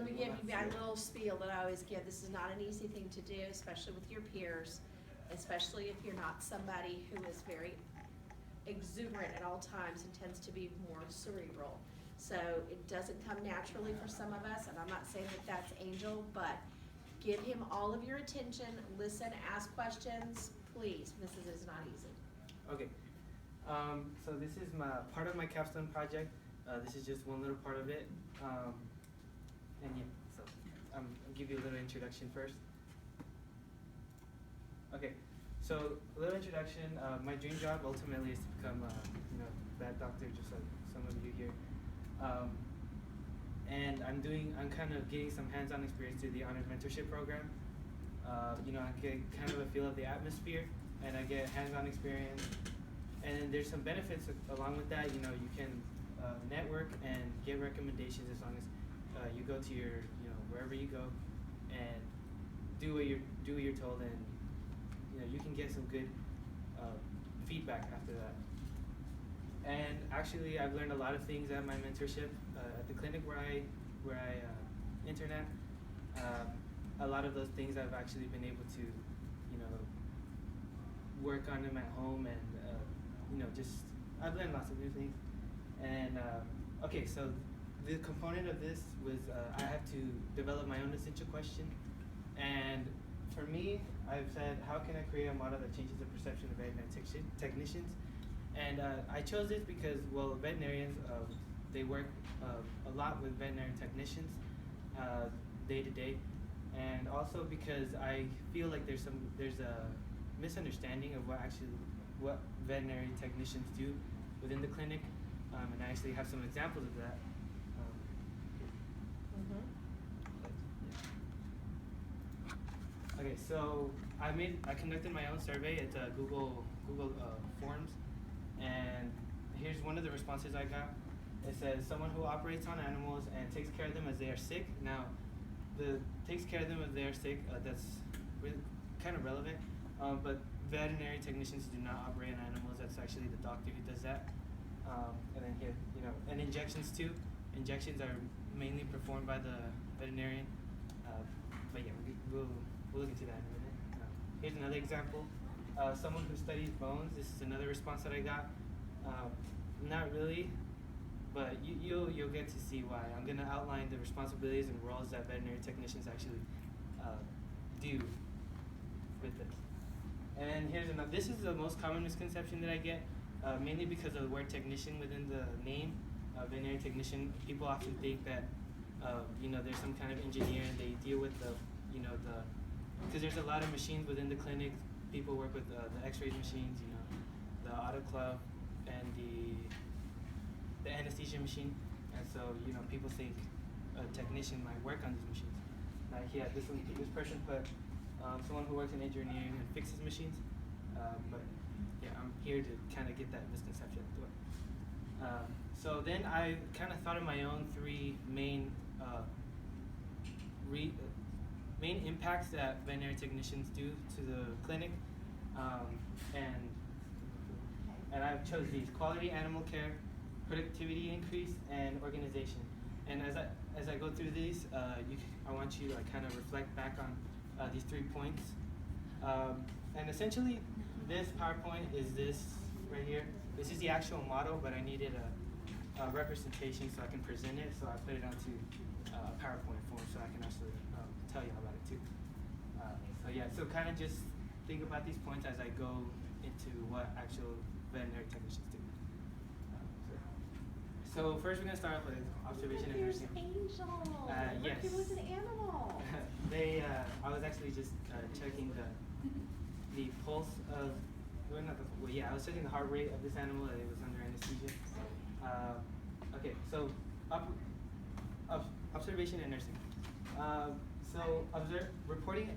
let me give you my little spiel that I always give. This is not an easy thing to do, especially with your peers, especially if you're not somebody who is very exuberant at all times and tends to be more cerebral. So it doesn't come naturally for some of us, and I'm not saying that that's Angel, but give him all of your attention, listen, ask questions, please. This is not easy. Okay. So this is part of my Capstone Project. This is just one little part of it. And yeah, so I'll give you a little introduction first. Okay, so a little introduction. My dream job ultimately is to become a vet doctor, just like some of you here. And I'm kind of getting some hands-on experience through the Honors Mentorship program. I get kind of a feel of the atmosphere, and I get hands-on experience. And there's some benefits along with that. You can network and get recommendations as long as you go to your, wherever you go, and do what you're told, and you can get some good feedback after that. And actually, I've learned a lot of things at my mentorship at the clinic where I intern at. A lot of those things I've actually been able to, work on them at home, and I've learned lots of new things. And okay, so the component of this was I have to develop my own essential question. And for me, I've said, how can I create a model that changes the perception of veterinary technicians? And I chose this because, well, veterinarians, they work a lot with veterinary technicians day to day. And also because I feel like there's a misunderstanding of what veterinary technicians do within the clinic, and I actually have some examples of that. Okay, so I conducted my own survey. It's Google Forms, and here's one of the responses I got. It says, someone who operates on animals and takes care of them as they are sick. Now, the takes care of them as they are sick, that's really kind of relevant, but veterinary technicians do not operate on animals. That's actually the doctor who does that. And then here, and injections too. Injections are mainly performed by the veterinarian. But yeah, we'll look into that in a minute. Here's another example. Someone who studies bones. This is another response that I got. Not really, but you'll get to see why. I'm gonna outline the responsibilities and roles that veterinary technicians actually do with this. And here's another. This is the most common misconception that I get, mainly because of the word technician within the name. Veterinary technician. People often think that there's some kind of engineer and they deal with because there's a lot of machines within the clinic. People work with the X-ray machines, the autoclave and the anesthesia machine, and so people think a technician might work on these machines. Like this person put someone who works in engineering and fixes machines, but yeah, I'm here to kind of get that misconception out the way. So then I kind of thought of my own three main main impacts that veterinary technicians do to the clinic, and I chose these: quality animal care, productivity increase, and organization. And as I go through these, I want you to kind of reflect back on these 3 points. And essentially, this PowerPoint is this right here. This is the actual model, but I needed a representation so I can present it. So I put it onto a PowerPoint form so I can actually tell you about it too. So yeah, so kind of just think about these points as I go into what actual veterinary technicians do. So first we're going to start off with observation and nursing. Angel. Yes. He was an animal. I was actually just checking the pulse of, I was checking the heart rate of this animal. It was under anesthesia. Okay, so observation and nursing. So reporting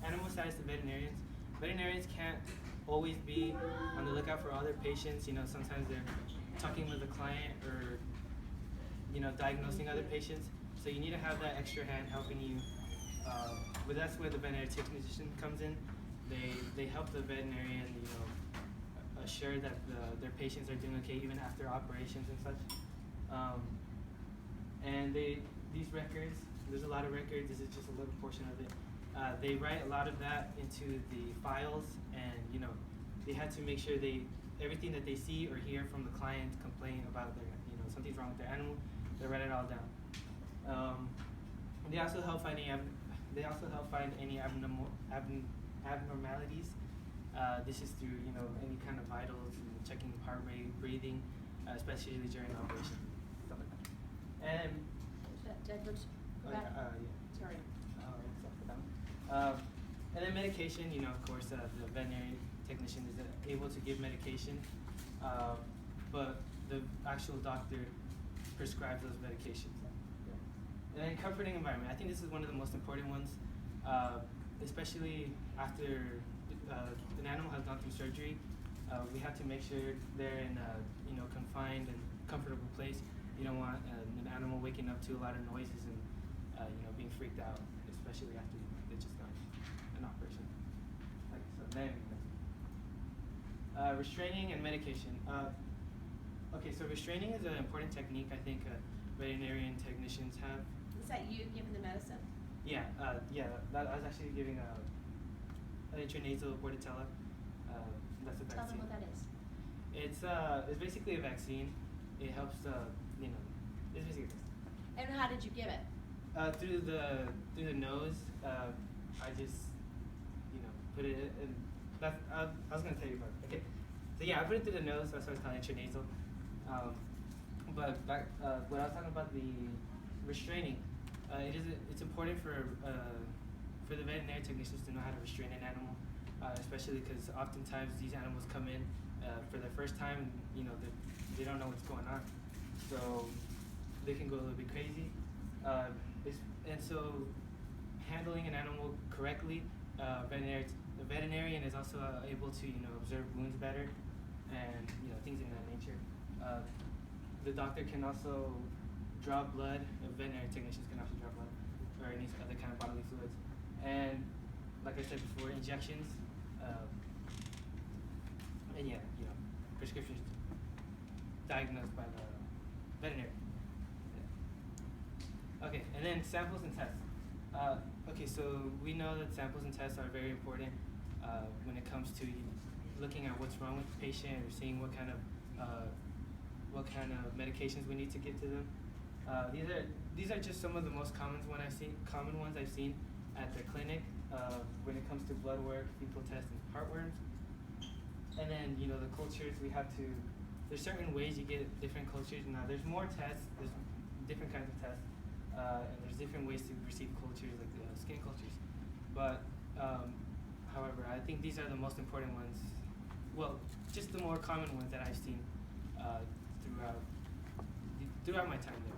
animal status to veterinarians. Veterinarians can't always be on the lookout for other patients. Sometimes they're talking with a client or diagnosing other patients. So you need to have that extra hand helping you. But that's where the veterinary technician comes in. They help the veterinarian, assure that their patients are doing okay even after operations and such. And these records, there's a lot of records, this is just a little portion of it. They write a lot of that into the files, and they had to make sure everything that they see or hear from the client complain about their, something's wrong with their animal, they write it all down. They also help find any abnormalities. This is through any kind of vitals, checking heart rate, breathing, especially during operation, stuff like that. And Deadwood, go back. Sorry. And then medication, of course, the veterinary technician is able to give medication, but the actual doctor prescribes those medications. And then comforting environment. I think this is one of the most important ones, especially after an animal has gone through surgery. We have to make sure they're in a confined and comfortable place. You don't want an animal waking up to a lot of noises and being freaked out, especially after they just got an operation. Like so. Then restraining and medication. Okay, so restraining is an important technique I think veterinarian technicians have. Is that you giving the medicine? Yeah, I was actually giving an intranasal bordetella. That's a vaccine. Tell them what that is. It's basically a vaccine. It helps it's basically this. And how did you give it? Through the nose. I just put it in. I was gonna tell you about it. Okay. So yeah, I put it through the nose. That's why it's called intranasal. But back what I was talking about, the restraining. It's important for the veterinary technicians to know how to restrain an animal, especially because oftentimes these animals come in for the first time. They don't know what's going on, so they can go a little bit crazy. And so handling an animal correctly, the veterinarian is also able to observe wounds better and things in that nature. The doctor can also draw blood. Veterinary technicians can also draw blood or any other kind of bodily fluids. And like I said before, injections. And yeah, prescriptions diagnosed by the veterinarian. Okay, and then samples and tests. Okay, so we know that samples and tests are very important when it comes to looking at what's wrong with the patient or seeing what kind of medications we need to give to them. These are just some of the most common ones I've seen at the clinic when it comes to blood work, fecal tests, and heartworms. And then the cultures we have to. There's certain ways you get different cultures. Now there's more tests. There's different kinds of tests. And there's different ways to receive cultures, like skin cultures. But, however, I think these are the most important ones. Well, just the more common ones that I've seen throughout my time there.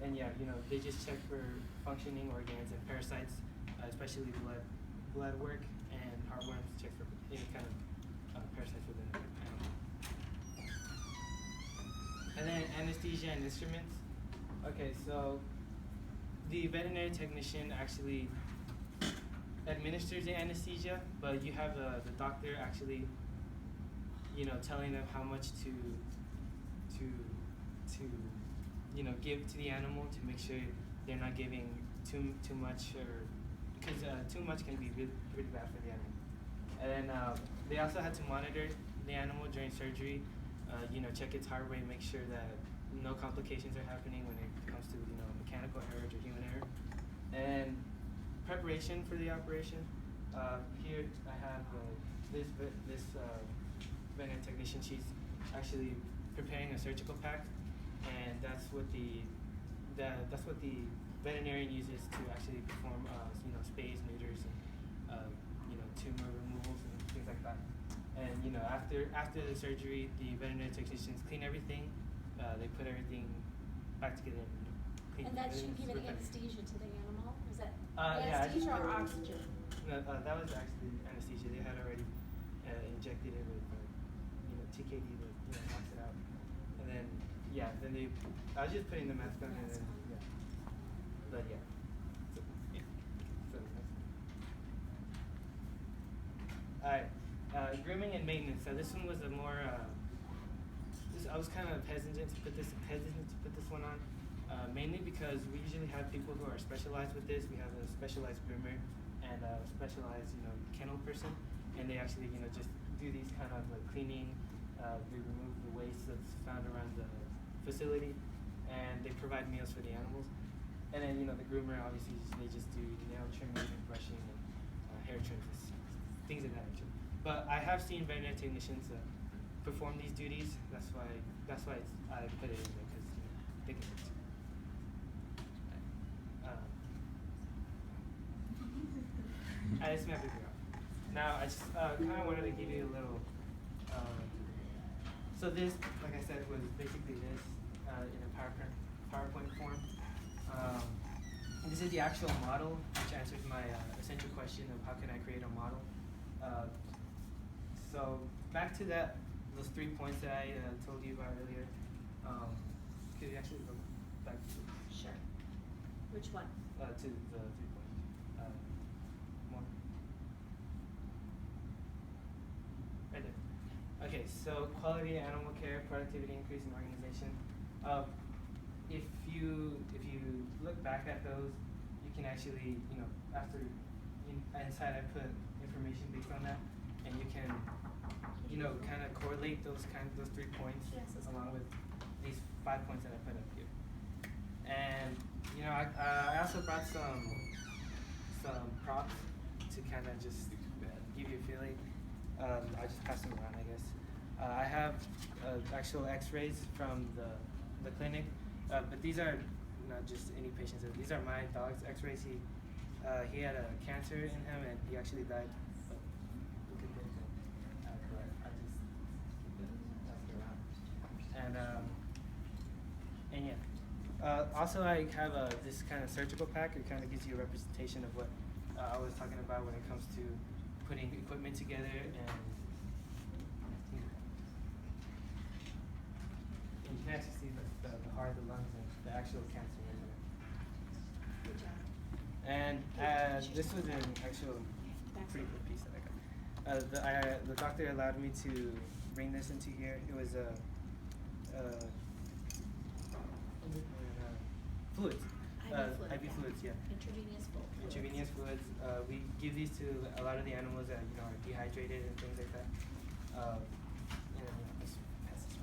And yeah, they just check for functioning organs and parasites, especially blood work, and heartworms check for any kind of parasites within the animal. And then anesthesia and instruments. Okay, so the veterinary technician actually administers the anesthesia, but you have the doctor actually, telling them how much to give to the animal to make sure they're not giving too much, or because too much can be really bad for the animal. And then they also had to monitor the animal during surgery, check its heart rate, make sure that no complications are happening when it comes to mechanical errors or human error. And preparation for the operation. Here I have this veterinary technician. She's actually preparing a surgical pack, and that's what the veterinarian uses to actually perform spays, neuters, and tumor removals and things like that. And after the surgery, the veterinary technicians clean everything. They put everything back together. And that's you giving anesthesia to the animal? Is that yeah, anesthesia or oxygen? No, that was actually anesthesia. They had already injected it with TKD to knock it out. And then I was just putting the mask on and then but yeah. Alright, grooming and maintenance. So this one was a more I was kind of hesitant to put this one on, Mainly because we usually have people who are specialized with this. We have a specialized groomer and a specialized, kennel person, and they actually, just do these kind of like cleaning. They remove the waste that's found around the facility, and they provide meals for the animals. And then, the groomer obviously they just do nail trimming and brushing and hair trims, things of that nature. But I have seen veterinary technicians perform these duties. That's why I put it in there because they can do it. I just met people out. Now I just kind of wanted to give you a little. So this, like I said, was basically this in a PowerPoint form. This is the actual model, which answers my essential question of how can I create a model. So back to those 3 points that I told you about earlier. Could you actually go back to? Sure. Which one? To the 3 points. More. Right there. Okay, so quality animal care, productivity increase, and organization. If you look back at those, you can actually, after inside I put information based on that, and you can, kind of correlate those 3 points along with these 5 points that I put up here. And I also brought some props to kind of just give you a feeling. I'll just pass them around, I guess. I have actual X-rays from the clinic, but these are not just any patients. These are my dog's X-rays. He had a cancer in him, and he actually died. So you can get it. But I just passed it around. And yeah. Also, I have this kind of surgical pack. It kind of gives you a representation of what I was talking about when it comes to putting equipment together and you can actually see the heart, the lungs, and the actual cancer in there. Good job. And this was an actual pretty good piece that I got. The doctor allowed me to bring this into here. It was fluids. IV fluids, yeah. Intravenous fluids. Intravenous fluids. We give these to a lot of the animals that are dehydrated and things like that. Just pass this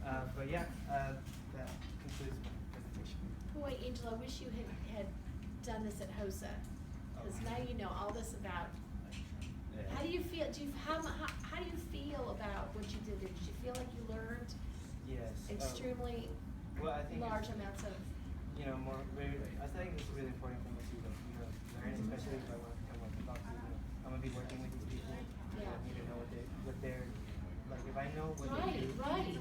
around. But yeah, that concludes my presentation. Boy, Angela, I wish you had done this at HOSA, because now you know all this about. Yeah. How do you feel? How do you feel about what you did? Did you feel like you learned Yes. extremely Well, I think large amounts of? more. I think it's really important for me to learn, especially if I want to become like a doctor. I'm gonna be working with these people. Yeah. I need to know what they're like. If I know what they do, Right.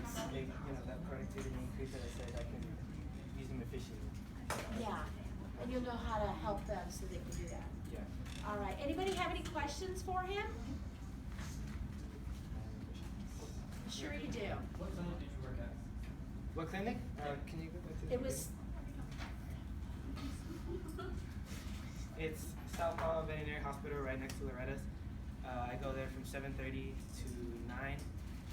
that productivity increase that I said, I can use them efficiently. Yeah, and you'll know how to help them so they can do that. Yeah. All right. Anybody have any questions for him? Sure you do. What clinic did you work at? What clinic? Can you go back to It was. It's South Hall Veterinary Hospital right next to Loretta's. I go there from 7:30 to 9.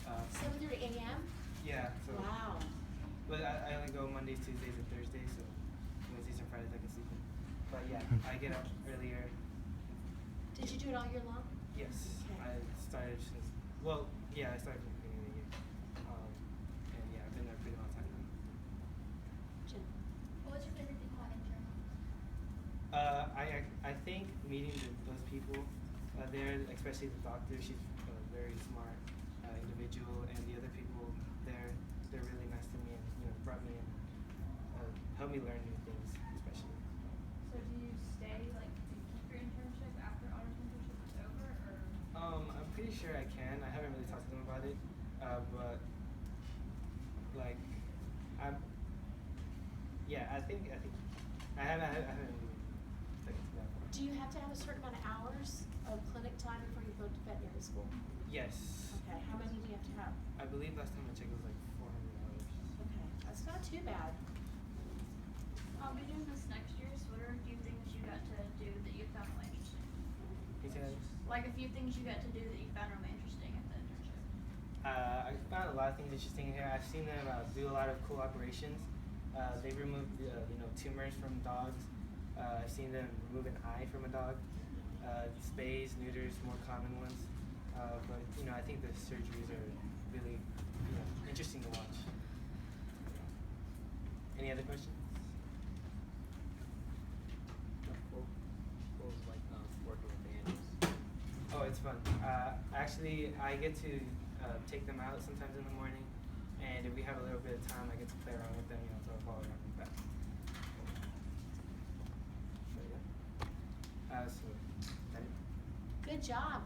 7:30 a.m. Yeah. So, Wow. But I only go Mondays, Tuesdays, and Thursdays, so Wednesdays and Fridays I can sleep in. But yeah, I get up earlier. Did you do it all year long? Yes. Okay. I started since, I started from the beginning of the year. And yeah, I've been there a pretty long time now. Jim. What was your favorite thing about intern? I think meeting those people there, especially the doctor, she's a very smart individual, and the other people there, they're really nice to me and brought me in, helped me learn new things, especially. So do you stay, like, to keep your internship after Honors Mentorship is over, or? I'm pretty sure I can. I haven't really talked to them about it, but like, I think I haven't really taken to that part. Do you have to have a certain amount of hours of clinic time before you go to veterinary school? Yes. Okay. How many do you have to have? I believe last time I checked it was like $400. Okay, that's not too bad. I'll be doing this next year, so what are a few things you got to do that you found really interesting? He says, Like a few things you got to do that you found really interesting at the internship. I found a a lot of things interesting here. I've seen them do a lot of cool operations. They've removed tumors from dogs. I've seen them remove an eye from a dog. Spays, neuters, more common ones. But I think the surgeries are really interesting to watch. Any other questions? What was like working with the animals? Oh, it's fun. Actually, I get to take them out sometimes in the morning, and if we have a little bit of time, I get to play around with them, throw a ball around and back. So yeah. That it? Good job.